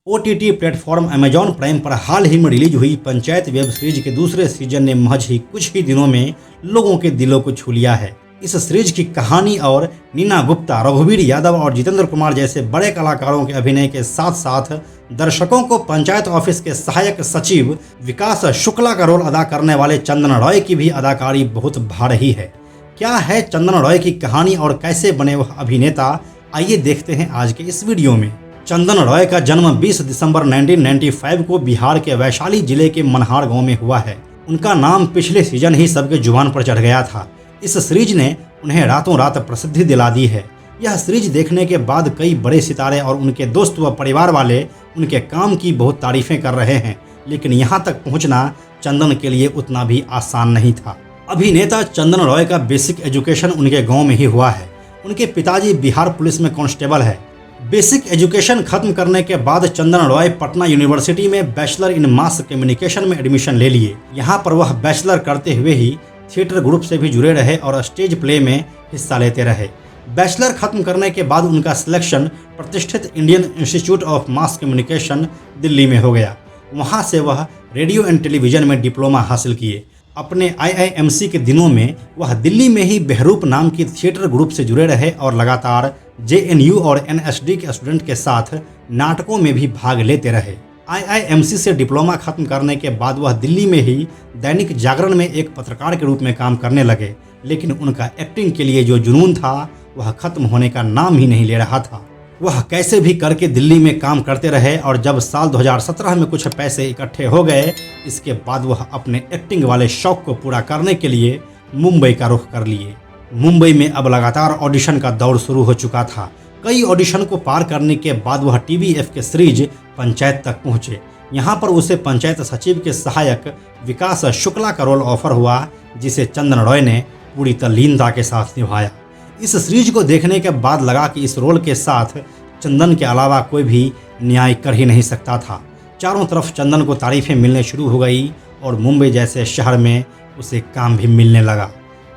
OTT platform Amazon prime पर हाल ही में release हुई पंचायत वेब सीरीज के दूसरे सीजन ने महज ही कुछ ही दिनों में लोगों के दिलों को छू लिया है। इस सीरीज की कहानी और नीना गुप्ता, रघुवीर यादव और जितेंद्र कुमार जैसे बड़े कलाकारों के अभिनय के साथ साथ दर्शकों को पंचायत ऑफिस के सहायक सचिव विकास शुक्ला का रोल अदा करने वाले चंदन रॉय की भी अदाकारी बहुत भा रही है। क्या है चंदन रॉय की कहानी और कैसे बने वह अभिनेता, आइए देखते हैं आज के इस वीडियो में। चंदन रॉय का जन्म 20 दिसंबर 1995 को बिहार के वैशाली जिले के मनहार गांव में हुआ है। उनका नाम पिछले सीजन ही सबके जुबान पर चढ़ गया था। इस सीरीज ने उन्हें रातों रात प्रसिद्धि दिला दी है। यह सीरीज देखने के बाद कई बड़े सितारे और उनके दोस्त व परिवार वाले उनके काम की बहुत तारीफें कर रहे हैं, लेकिन यहाँ तक पहुँचना चंदन के लिए उतना भी आसान नहीं था। अभिनेता चंदन रॉय का बेसिक एजुकेशन उनके गाँव में ही हुआ है। उनके पिताजी बिहार पुलिस में कांस्टेबल है। बेसिक एजुकेशन खत्म करने के बाद चंदन रॉय पटना यूनिवर्सिटी में बैचलर इन मास कम्युनिकेशन में एडमिशन ले लिए। यहाँ पर वह बैचलर करते हुए ही थिएटर ग्रुप से भी जुड़े रहे और स्टेज प्ले में हिस्सा लेते रहे। बैचलर खत्म करने के बाद उनका सिलेक्शन प्रतिष्ठित Indian institute of mass communication Delhi में हो गया। वहाँ से वह रेडियो एंड टेलीविजन में डिप्लोमा हासिल किए। अपने IIMC के दिनों में वह दिल्ली में ही बहरूप नाम की थिएटर ग्रुप से जुड़े रहे और लगातार JNU और NSD के स्टूडेंट के साथ नाटकों में भी भाग लेते रहे। IIMC से डिप्लोमा खत्म करने के बाद वह दिल्ली में ही दैनिक जागरण में एक पत्रकार के रूप में काम करने लगे, लेकिन उनका एक्टिंग के लिए जो जुनून था वह खत्म होने का नाम ही नहीं ले रहा था। वह कैसे भी करके दिल्ली में काम करते रहे और जब साल 2017 में कुछ पैसे इकट्ठे हो गए, इसके बाद वह अपने एक्टिंग वाले शौक को पूरा करने के लिए मुंबई का रुख कर लिए। मुंबई में अब लगातार ऑडिशन का दौर शुरू हो चुका था। कई ऑडिशन को पार करने के बाद वह TVF के सीरीज पंचायत तक पहुंचे। यहां पर उसे पंचायत सचिव के सहायक विकास शुक्ला का रोल ऑफर हुआ, जिसे चंदन रॉय ने पूरी तल्लीनता के साथ निभाया। इस सीरीज को देखने के बाद लगा कि इस रोल के साथ चंदन के अलावा कोई भी न्याय कर ही नहीं सकता था। चारों तरफ चंदन को तारीफें मिलने शुरू हो गई और मुंबई जैसे शहर में उसे काम भी मिलने लगा।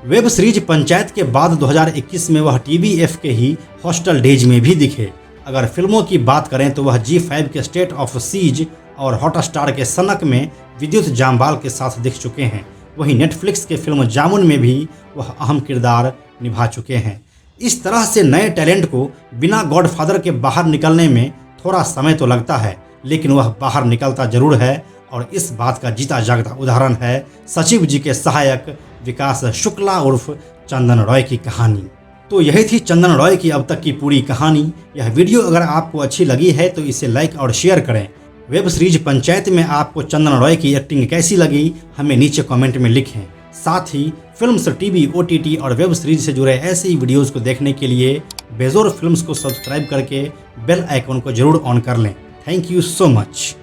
वेब सीरीज पंचायत के बाद 2021 में वह TVF के ही हॉस्टल डेज में भी दिखे। अगर फिल्मों की बात करें तो वह G5 के स्टेट ऑफ सीज और हॉटस्टार के सनक में विद्युत जामवाल के साथ दिख चुके हैं। वहीं नेटफ्लिक्स के फिल्म जामुन में भी वह अहम किरदार निभा चुके हैं। इस तरह से नए टैलेंट को बिना गॉडफादर के बाहर निकलने में थोड़ा समय तो लगता है, लेकिन वह बाहर निकलता जरूर है और इस बात का जीता जागता उदाहरण है सचिव जी के सहायक विकास शुक्ला उर्फ चंदन रॉय की कहानी। तो यही थी चंदन रॉय की अब तक की पूरी कहानी। यह वीडियो अगर आपको अच्छी लगी है तो इसे लाइक और शेयर करें। वेब सीरीज पंचायत में आपको चंदन रॉय की एक्टिंग कैसी लगी, हमें नीचे कमेंट में लिखें। साथ ही फिल्म्स, TV, OTT और वेब सीरीज से जुड़े ऐसे ही वीडियोस को देखने के लिए बेजोर फिल्म्स को सब्सक्राइब करके बेल आइकन को जरूर ऑन कर लें। Thank you so much.